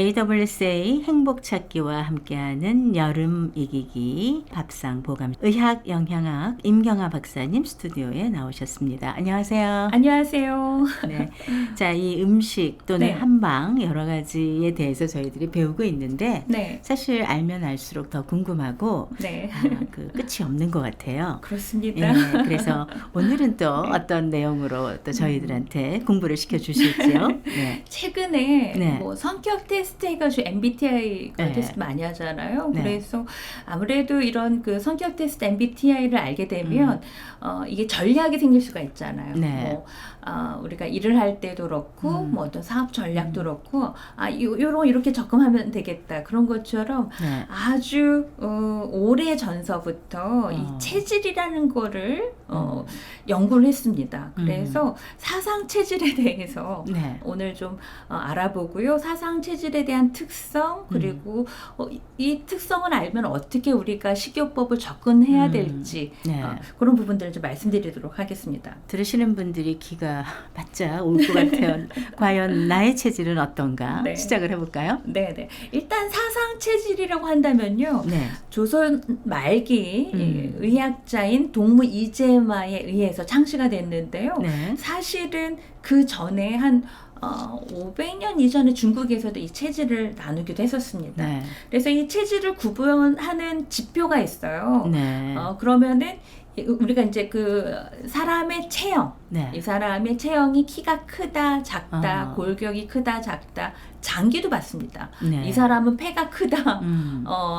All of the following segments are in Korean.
AWSA 행복찾기와 함께하는 여름 이기기 밥상 보감 의학 영양학 임경아 박사님 스튜디오에 나오셨습니다. 안녕하세요. 안녕하세요. 네, 자, 이 음식 또는 네. 한방 여러 가지에 대해서 저희들이 배우고 있는데 네. 사실 알면 알수록 더 궁금하고 네. 그 끝이 없는 것 같아요. 그렇습니다. 예, 그래서 오늘은 또 어떤 내용으로 또 저희들한테 공부를 시켜주실지요? 네. 최근에 네. 뭐 성격 테스트 해가지고 MBTI 네. 테스트 많이 하잖아요. 네. 그래서 아무래도 이런 그 성격 테스트 MBTI를 알게 되면 이게 전략이 생길 수가 있잖아요. 네. 뭐 우리가 일을 할 때도 그렇고 뭐 어떤 사업 전략도 그렇고 이렇게 접근하면 되겠다 그런 것처럼 네. 아주 오래 전서부터 이 체질이라는 거를 연구를 했습니다. 그래서 사상 체질에 대해서 네. 오늘 좀 알아보고요. 사상 체질에 대한 특성 그리고 이 특성을 알면 어떻게 우리가 식이요법을 접근해야 될지 네. 그런 부분들을 좀 말씀드리도록 하겠습니다. 들으시는 분들이 기가 바짝 올 것 같아요. 과연 나의 체질은 어떤가? 네. 시작을 해볼까요? 네네. 일단 사상 체질이라고 한다면요. 네. 조선 말기 의학자인 동무 이재마에 의해서 창시가 됐는데요. 네. 사실은 그 전에 한 500년 이전에 중국에서도 이 체질을 나누기도 했었습니다. 네. 그래서 이 체질을 구분하는 지표가 있어요. 네. 그러면은 우리가 이제 그 사람의 체형, 네. 이 사람의 체형이 키가 크다, 작다, 골격이 크다, 작다, 장기도 봤습니다. 네. 이 사람은 폐가 크다,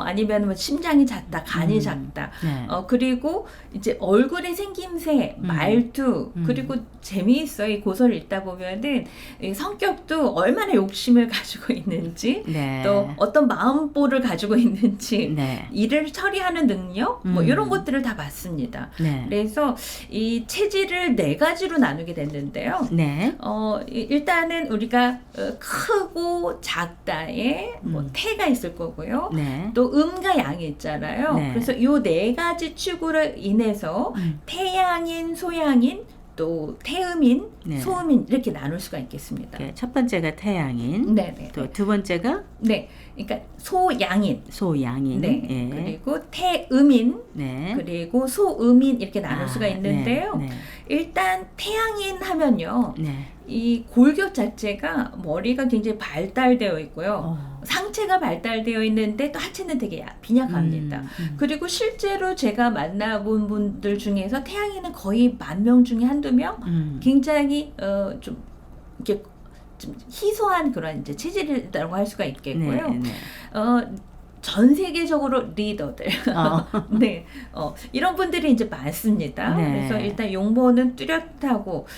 아니면 뭐 심장이 작다, 간이 작다. 네. 그리고 이제 얼굴의 생김새, 말투, 그리고 재미있어요. 이 고서를 읽다 보면은 이 성격도 얼마나 욕심을 가지고 있는지, 네. 또 어떤 마음보를 가지고 있는지, 네. 일을 처리하는 능력, 뭐 이런 것들을 다 봤습니다. 네. 그래서 이 체질을 4가지로 나누게 됐는데요. 네. 일단은 우리가 크고 작다에 뭐 태가 있을 거고요. 네. 또 음과 양이 있잖아요. 네. 그래서 이 4가지 축으로 인해서 태양인, 소양인, 또 태음인, 네. 소음인 이렇게 나눌 수가 있겠습니다. 첫 번째가 태양인, 네네. 또 두 번째가 네, 그러니까 소양인, 소양인, 네, 예. 그리고 태음인, 네. 그리고 소음인 이렇게 나눌 수가 있는데요. 네. 일단 태양인 하면요. 네. 이 골격 자체가 머리가 굉장히 발달되어 있고요. 상체가 발달되어 있는데 또 하체는 되게 빈약합니다. 그리고 실제로 제가 만나본 분들 중에서 태양인은 거의 10,000명 중에 한두 명 굉장히 좀 이렇게 좀 희소한 그런 이제 체질이라고 할 수가 있겠고요. 네. 네. 전 세계적으로 리더들, 네, 이런 분들이 이제 많습니다. 네. 그래서 일단 용모는 뚜렷하고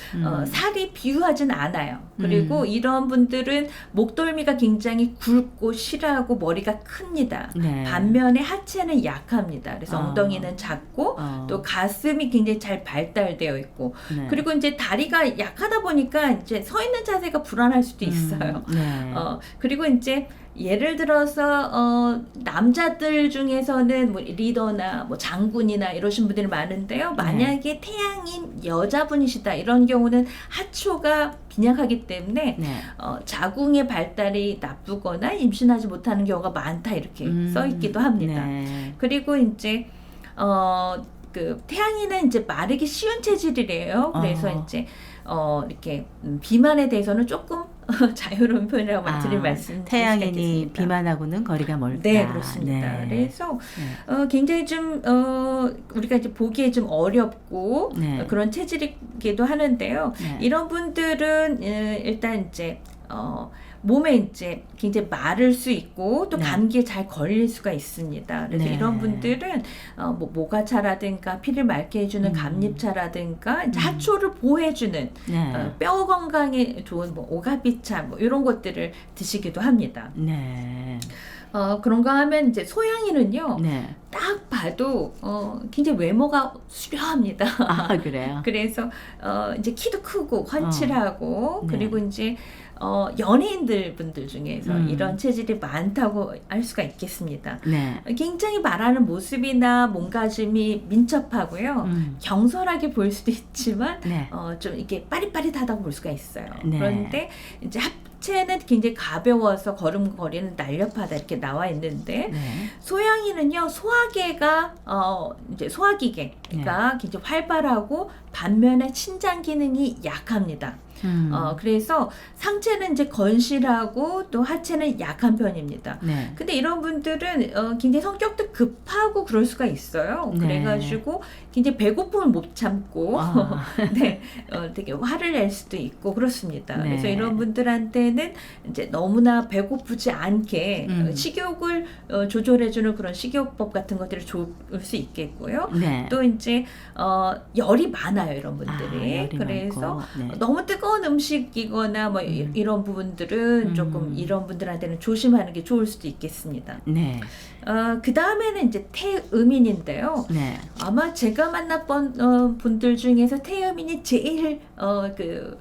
살이 비유하진 않아요. 그리고 이런 분들은 목덜미가 굉장히 굵고 실하고 머리가 큽니다. 네. 반면에 하체는 약합니다. 그래서 엉덩이는 작고 또 가슴이 굉장히 잘 발달되어 있고 네. 그리고 이제 다리가 약하다 보니까 이제 서 있는 자세가 불안할 수도 있어요. 네. 그리고 이제 예를 들어서 남자들 중에서는 뭐 리더나 뭐 장군이나 이러신 분들이 많은데요. 만약에 태양인 여자분이시다 이런 경우는 하초가 빈약하기 때문에 네. 자궁의 발달이 나쁘거나 임신하지 못하는 경우가 많다 이렇게 써 있기도 합니다. 네. 그리고 이제 그 태양인은 이제 마르기 쉬운 체질이래요. 그래서 이제 이렇게 비만에 대해서는 조금 자유로운 표현이라고 드릴 말씀 태양인이 비만하고는 거리가 멀다. 네, 그렇습니다. 네. 그래서 굉장히 좀 우리가 이제 보기에 좀 어렵고 네. 그런 체질이기도 하는데요. 네. 이런 분들은 일단 이제 몸에 이제 굉장히 마를 수 있고 또 네. 감기에 잘 걸릴 수가 있습니다. 그래서 네. 이런 분들은 뭐 모가차라든가 피를 맑게 해주는 감잎차라든가 이제 하초를 보호해주는 네. 뼈 건강에 좋은 뭐 오가비차 뭐 이런 것들을 드시기도 합니다. 네. 그런가 하면 이제 소양인은요. 네. 딱 봐도 굉장히 외모가 수려합니다. 아, 그래요? 그래서 이제 키도 크고 훤칠하고 네. 그리고 이제 연예인들 분들 중에서 이런 체질이 많다고 알 수가 있겠습니다. 네. 굉장히 말하는 모습이나 몸가짐이 민첩하고요. 경솔하게 보일 수도 있지만 네. 좀 이렇게 빠릿빠릿하다고 볼 수가 있어요. 네. 그런데 이제 하체는 굉장히 가벼워서 걸음걸이는 날렵하다 이렇게 나와 있는데 네. 소양이는요 소화계가 이제 소화기계가 굉장히 활발하고 반면에 신장 기능이 약합니다. 그래서 상체는 이제 건실하고 또 하체는 약한 편입니다. 네. 근데 이런 분들은 굉장히 성격도 급하고 그럴 수가 있어요. 네. 그래가지고 굉장히 배고픔을 못 참고 아. 네, 되게 화를 낼 수도 있고 그렇습니다. 네. 그래서 이런 분들한테는 이제 너무나 배고프지 않게 식욕을 조절해주는 그런 식이요법 같은 것들을 줄 수 있겠고요. 네. 또 이제 열이 많아요 이런 분들이. 열이 그래서 많고. 네. 너무 뜨거운 음식이거나 뭐 이런 부분들은 조금 이런 분들한테는 조심하는 게 좋을 수도 있겠습니다. 네. 그 다음에는 이제 태음인인데요. 네. 아마 제가 만났던 분들 중에서 태음인이 제일 그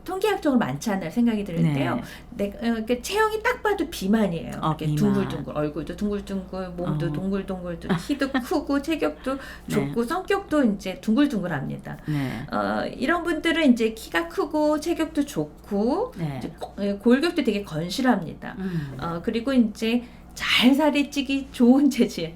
통계학적으로 많지 않나 생각이 드는데요. 그 체형이 딱 봐도 비만이에요. 이렇게 비만. 둥글둥글 얼굴도 둥글둥글, 몸도 동글동글, 키도 크고 체격도 좋고 성격도 이제 둥글둥글합니다. 네. 이런 분들은 이제 키가 크고 체격도 좋고 네. 이제 골격도 되게 건실합니다. 그리고 이제 잘 살이 찌기 좋은 체질.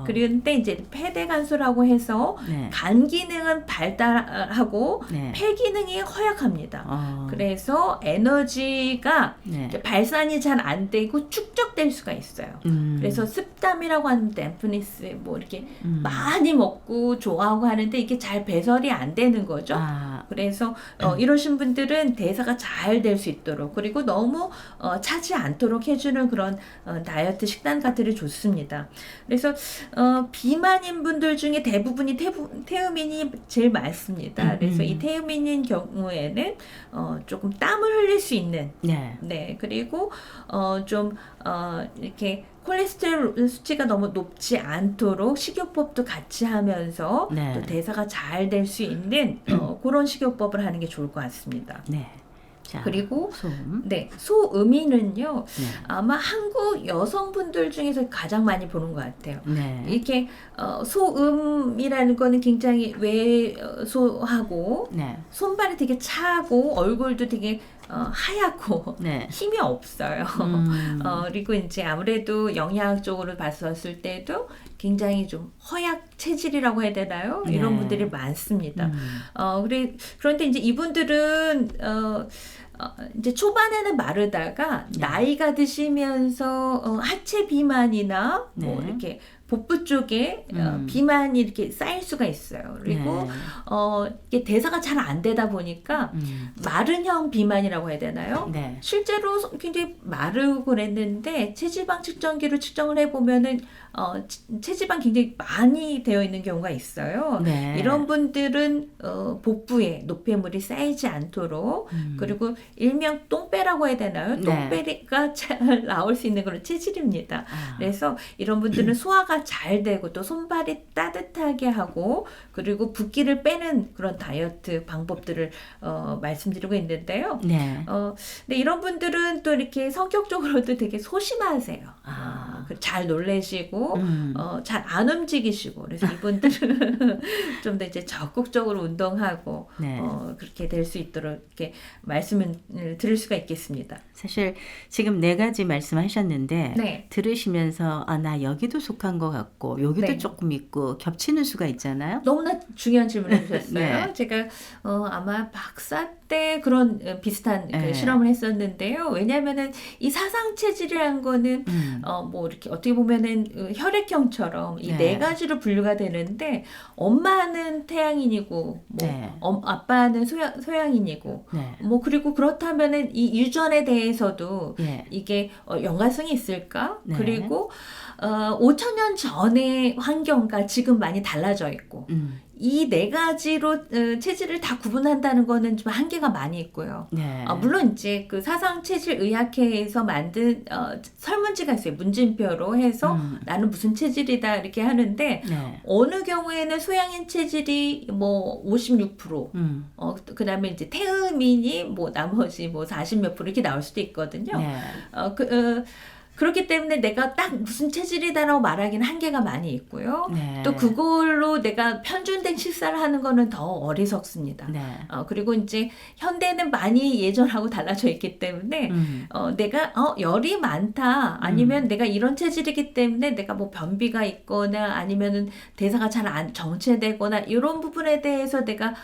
그런데 이제 폐대 간소라고 해서 네. 간 기능은 발달하고 네. 폐 기능이 허약합니다. 그래서 에너지가 네. 발산이 잘 안 되고 축적될 수가 있어요. 그래서 습담이라고 하는 댐프니스 뭐 이렇게 많이 먹고 좋아하고 하는데 이게 잘 배설이 안 되는 거죠. 그래서 이러신 분들은 대사가 잘 될 수 있도록 그리고 너무 차지 않도록 해주는 그런 다이어트 식단 같들이 좋습니다. 그래서 비만인 분들 중에 대부분이 태음인이 제일 많습니다. 그래서 이 태음인인 경우에는 조금 땀을 흘릴 수 있는 네 그리고 좀 이렇게 콜레스테롤 수치가 너무 높지 않도록 식이요법도 같이 하면서 네. 또 대사가 잘 될 수 있는 그런 식이요법을 하는 게 좋을 것 같습니다. 네. 자, 그리고 소음. 네 소음인은요 네. 아마 한국 여성분들 중에서 가장 많이 보는 것 같아요. 네. 이렇게 소음이라는 거는 굉장히 왜소하고 네. 손발이 되게 차고 얼굴도 되게 하얗고 네. 힘이 없어요. 그리고 이제 아무래도 영양학적으로 봤었을 때도 굉장히 좀 허약 체질이라고 해야 되나요? 이런 네. 분들이 많습니다. 그런데 이제 이분들은 이제 초반에는 마르다가 나이가 드시면서 하체 비만이나 뭐 네. 이렇게 복부 쪽에 비만이 이렇게 쌓일 수가 있어요. 그리고 이게 대사가 잘 안 되다 보니까 마른형 비만이라고 해야 되나요? 네. 실제로 굉장히 마르고 그랬는데 체지방 측정기로 측정을 해보면은 체지방 굉장히 많이 되어 있는 경우가 있어요. 네. 이런 분들은 복부에 노폐물이 쌓이지 않도록 그리고 일명 똥배라고 해야 되나요? 네. 똥배가 잘 나올 수 있는 그런 체질입니다. 그래서 이런 분들은 소화가 잘 되고 또 손발이 따뜻하게 하고 그리고 붓기를 빼는 그런 다이어트 방법들을 말씀드리고 있는데요. 네. 근데 이런 분들은 또 이렇게 성격적으로도 되게 소심하세요. 잘 놀래시고 잘 안 움직이시고 그래서 이분들은 좀 더 이제 적극적으로 운동하고 네. 그렇게 될 수 있도록 이렇게 말씀을 드릴 수가 있겠습니다. 사실 지금 4가지 말씀하셨는데 네. 들으시면서 나 여기도 속한 것 같고 여기도 네. 조금 있고 겹치는 수가 있잖아요. 너무나 중요한 질문을 해주셨어요. 네. 제가 아마 박사 때 그런 비슷한 그 네. 실험을 했었는데요. 왜냐하면은 이 사상 체질이라는 거는 뭐 이렇게 어떻게 보면은 혈액형처럼 이 네. 4가지로 분류가 되는데 엄마는 태양인이고 뭐 네. 아빠는 소양인이고 네. 뭐 그리고 그렇다면은 이 유전에 대해서도 예. 이게 연관성이 있을까? 네. 그리고 5천 년 전의 환경과 지금 많이 달라져 있고 이 네 가지로 체질을 다 구분한다는 거는 좀 한계가 많이 있고요. 네. 물론 이제 그 사상 체질 의학회에서 만든 설문지가 있어요. 문진표로 해서 나는 무슨 체질이다 이렇게 하는데 네. 어느 경우에는 소양인 체질이 뭐 56%, 그다음에 이제 태음인이 뭐 나머지 뭐 40몇 프로 이렇게 나올 수도 있거든요. 네. 그렇기 때문에 내가 딱 무슨 체질이다라고 말하기는 한계가 많이 있고요. 네. 또 그걸로 내가 편준된 식사를 하는 거는 더 어리석습니다. 네. 그리고 이제 현대는 많이 예전하고 달라져 있기 때문에 내가 열이 많다 아니면 내가 이런 체질이기 때문에 내가 뭐 변비가 있거나 아니면은 대사가 잘 안 정체되거나 이런 부분에 대해서 내가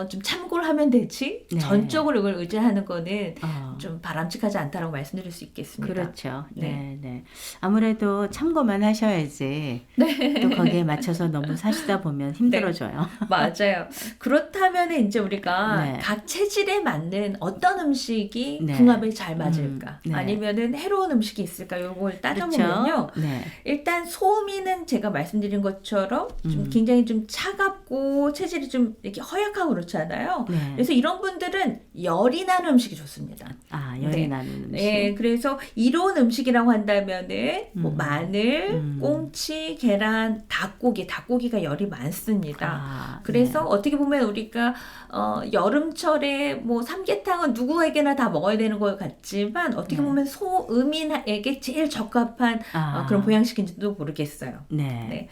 좀 참고를 하면 되지 네. 전적으로 이걸 의지하는 거는 좀 바람직하지 않다라고 말씀드릴 수 있겠습니다. 그렇죠. 네. 네. 아무래도 참고만 하셔야지. 네. 또 거기에 맞춰서 너무 사시다 보면 힘들어져요. 맞아요. 그렇다면 이제 우리가 네. 각 체질에 맞는 어떤 음식이 네. 궁합에 잘 맞을까? 네. 아니면은 해로운 음식이 있을까? 이걸 따져보면요. 그렇죠? 네. 일단 소음이는 제가 말씀드린 것처럼 좀 굉장히 좀 차갑고 체질이 좀 이렇게 허약하고 그렇잖아요. 네. 그래서 이런 분들은 열이 나는 음식이 좋습니다. 열이 네. 나는 음식. 네, 그래서 이로운 음식이라고 한다면은 뭐 마늘, 꽁치, 계란, 닭고기가 열이 많습니다. 그래서 네. 어떻게 보면 우리가 여름철에 뭐 삼계탕은 누구에게나 다 먹어야 되는 것 같지만 어떻게 보면 소음인에게 제일 적합한 그런 보양식인지도 모르겠어요. 네. 네.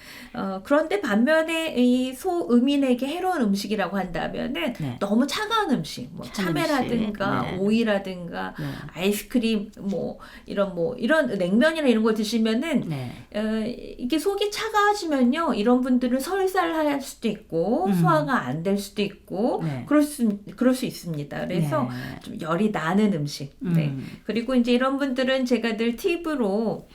그런데 반면에 이 소음인에게 해로운 음식이라고 한다면은 네. 너무 차가운 음식, 뭐 참외라든가 네. 오이라든가 네. 아이스크림, 뭐 이런 냉면이나 이런 거 드시면은 네. 이게 속이 차가워지면요, 이런 분들은 설사할 수도 있고 소화가 안 될 수도 있고 네. 그럴 수 있습니다. 그래서 네. 좀 열이 나는 음식. 네. 그리고 이제 이런 분들은 제가 늘 팁으로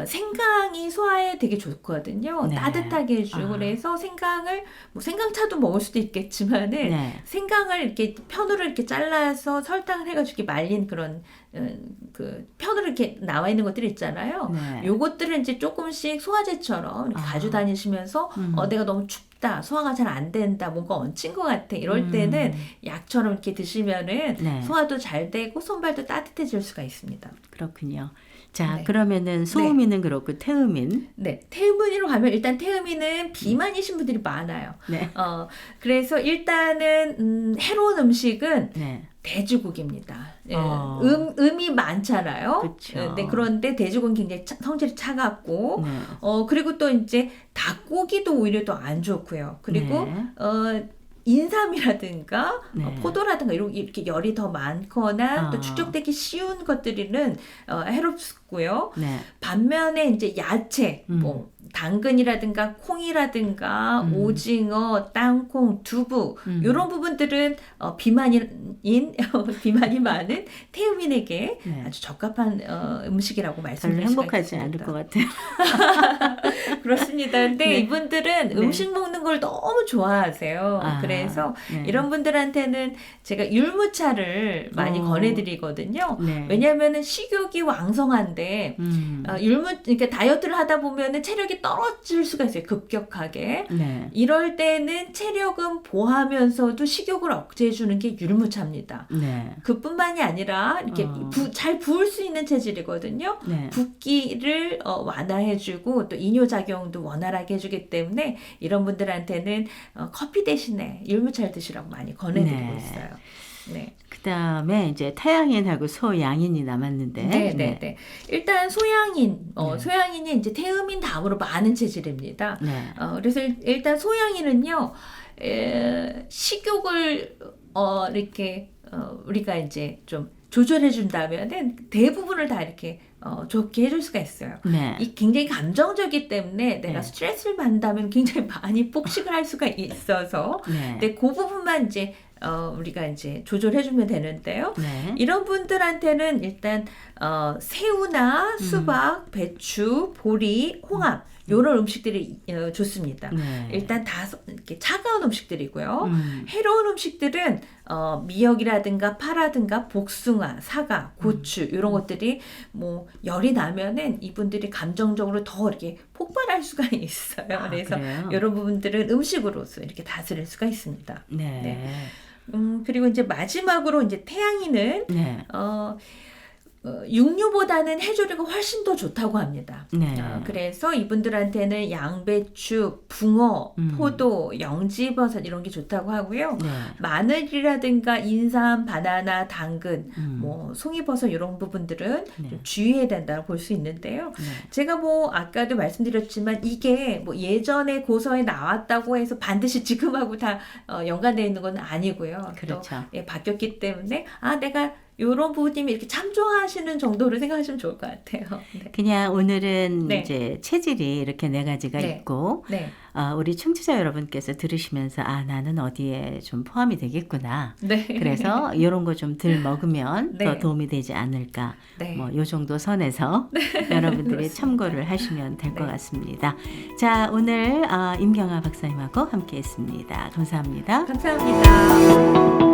생강이 소화에 되게 좋거든요. 네. 따뜻하게 해주고 그래서 생강을 뭐 생강차도 먹을 수도 있겠지만은 네. 생강을 이렇게 편으로 이렇게 잘라서 설탕을 해가지고 이렇게 말린 그런 그 편으로 이렇게 나와 있는 것들 있잖아요. 네. 요것들을 이제 조금씩 소화제처럼 이렇게 가지고 다니시면서 내가 너무 춥다, 소화가 잘 안 된다, 뭔가 얹힌 것 같아. 이럴 때는 약처럼 이렇게 드시면은 네. 소화도 잘 되고 손발도 따뜻해질 수가 있습니다. 그렇군요. 자, 네. 그러면은 소음인은 그렇고 태음인. 네, 태음인으로 가면 일단 태음인은 비만이신 분들이 많아요. 네. 그래서 일단은 해로운 음식은 네. 돼지고기입니다. 예, 음이 많잖아요. 그쵸. 네, 그런데 돼지고기는 굉장히 성질이 차갑고, 네. 그리고 또 이제 닭고기도 오히려 또 안 좋고요. 그리고 네. 인삼이라든가 네. 포도라든가 이렇게 열이 더 많거나 또 축적되기 쉬운 것들은 해롭고요. 네. 반면에 이제 야채, 뭐 당근이라든가 콩이라든가 오징어, 땅콩, 두부 이런 부분들은 비만이 많은 태음인에게 네. 아주 적합한 음식이라고 별로 말씀드릴 수가 행복하지 않을 있습니다. 것 같아요. 그렇습니다. 근데 네. 이분들은 네. 음식 먹는 걸 너무 좋아하세요. 그래서 네. 이런 분들한테는 제가 율무차를 많이 권해드리거든요. 네. 왜냐하면 식욕이 왕성한데 그러니까 다이어트를 하다 보면 체력이 떨어질 수가 있어요. 급격하게. 네. 이럴 때는 체력은 보하면서도 식욕을 억제해주는 게 율무차입니다. 네. 그뿐만이 아니라 이렇게 잘 부을 수 있는 체질이거든요. 네. 붓기를 완화해주고 또 이뇨작용도 원활하게 해주기 때문에 이런 분들한테는 커피 대신에 율무차를 드시라고 많이 권해드리고 네. 있어요. 네. 그다음에 이제 태양인하고 소양인이 남았는데. 네. 일단 소양인이 이제 태음인 다음으로 많은 체질입니다. 네. 그래서 일단 소양인은요, 식욕을 이렇게 우리가 이제 좀 조절해 준다면은 대부분을 다 이렇게 좋게 해줄 수가 있어요. 네. 이 굉장히 감정적이기 때문에 내가 네. 스트레스를 받는다면 굉장히 많이 폭식을 할 수가 있어서 네. 근데 그 부분만 이제 우리가 이제 조절해주면 되는데요. 네. 이런 분들한테는 일단 새우나 수박, 배추, 보리, 홍합 이런 음식들이 좋습니다. 네. 일단 다 이렇게 차가운 음식들이고요. 해로운 음식들은 미역이라든가 파라든가 복숭아, 사과, 고추 이런 것들이 뭐 열이 나면은 이분들이 감정적으로 더 이렇게 폭발할 수가 있어요. 그래서 그래요? 이런 부분들은 음식으로서 이렇게 다스릴 수가 있습니다. 네. 그리고 이제 마지막으로 이제 태양이는 네. 육류보다는 해조류가 훨씬 더 좋다고 합니다. 네. 그래서 이분들한테는 양배추, 붕어, 포도, 영지버섯 이런 게 좋다고 하고요. 네. 마늘이라든가 인삼, 바나나, 당근, 뭐 송이버섯 이런 부분들은 네. 좀 주의해야 된다고 볼 수 있는데요. 네. 제가 뭐 아까도 말씀드렸지만 이게 뭐 예전에 고서에 나왔다고 해서 반드시 지금하고 다 연관되어 있는 건 아니고요. 그렇죠. 또 바뀌었기 때문에 내가 이런 부분님이 이렇게 참조하시는 정도로 생각하시면 좋을 것 같아요. 네. 그냥 오늘은 네. 이제 체질이 이렇게 네 가지가 네. 있고 네. 우리 청취자 여러분께서 들으시면서 나는 어디에 좀 포함이 되겠구나. 네. 그래서 이런 거 좀 덜 먹으면 네. 더 도움이 되지 않을까. 네. 뭐 요 정도 선에서 여러분들이 그렇습니다. 참고를 하시면 될 것 네. 같습니다. 자, 오늘 임경아 박사님하고 함께했습니다. 감사합니다. 감사합니다.